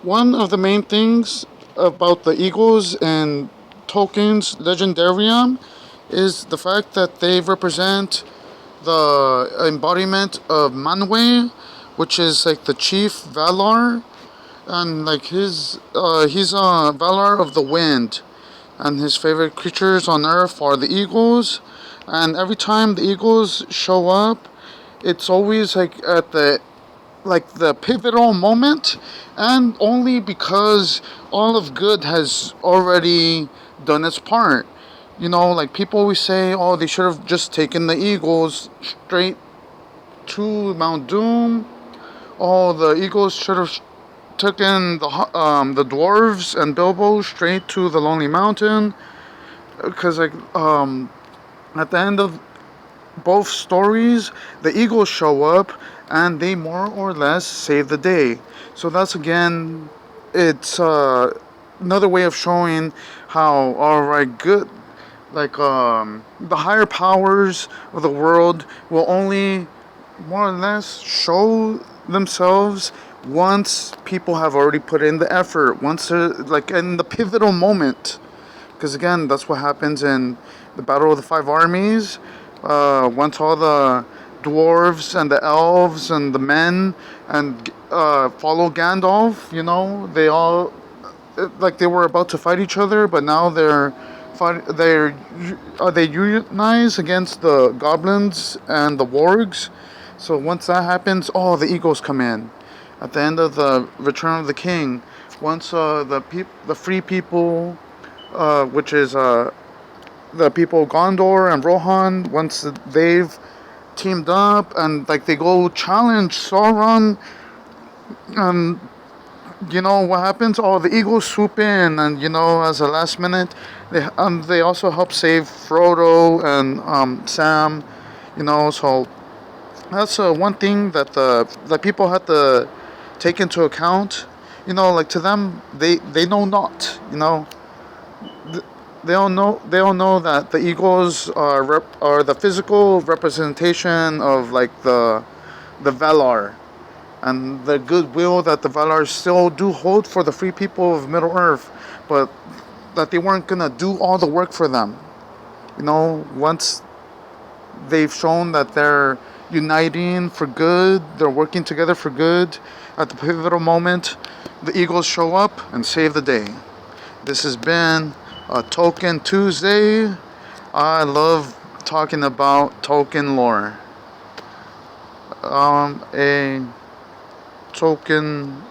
One of the main things about the Eagles and Tolkien's Legendarium is the fact that they represent the embodiment of Manwë, which is like the chief Valar, and like he's a Valar of the wind, and his favorite creatures on Earth are the eagles. And every time the eagles show up, it's always like the pivotal moment, and only because all of good has already done its part. Like people always say, oh, they should have just taken the eagles straight to Mount Doom. Oh, the eagles should have taken the dwarves and Bilbo straight to the Lonely Mountain, because at the end of both stories, the eagles show up and they more or less save the day. So that's again, it's another way of showing how, alright, good, the higher powers of the world will only more or less show themselves once people have already put in the effort, once they're like in the pivotal moment. Because again, that's what happens in the Battle of the Five Armies. Once all the dwarves and the elves and the men and follow Gandalf, they all like they were about to fight each other, but now they unionize against the goblins and the wargs. So once that happens, oh, the eagles come in. At the end of the Return of the King, once the free people, which is the people of Gondor and Rohan, once they've teamed up and like they go challenge Sauron, and what happens? Oh, the eagles swoop in, and as a last minute, they also help save Frodo and Sam. So that's one thing that the people have to take into account. Like to them, they know not. They all know that the eagles are the physical representation of like the Valar, and the goodwill that the Valar still do hold for the free people of Middle Earth, but that they weren't gonna do all the work for them. Once they've shown that they're uniting for good, they're working together for good. At the pivotal moment, the eagles show up and save the day. This has been a Tolkien Tuesday. I love talking about Tolkien lore. A Tolkien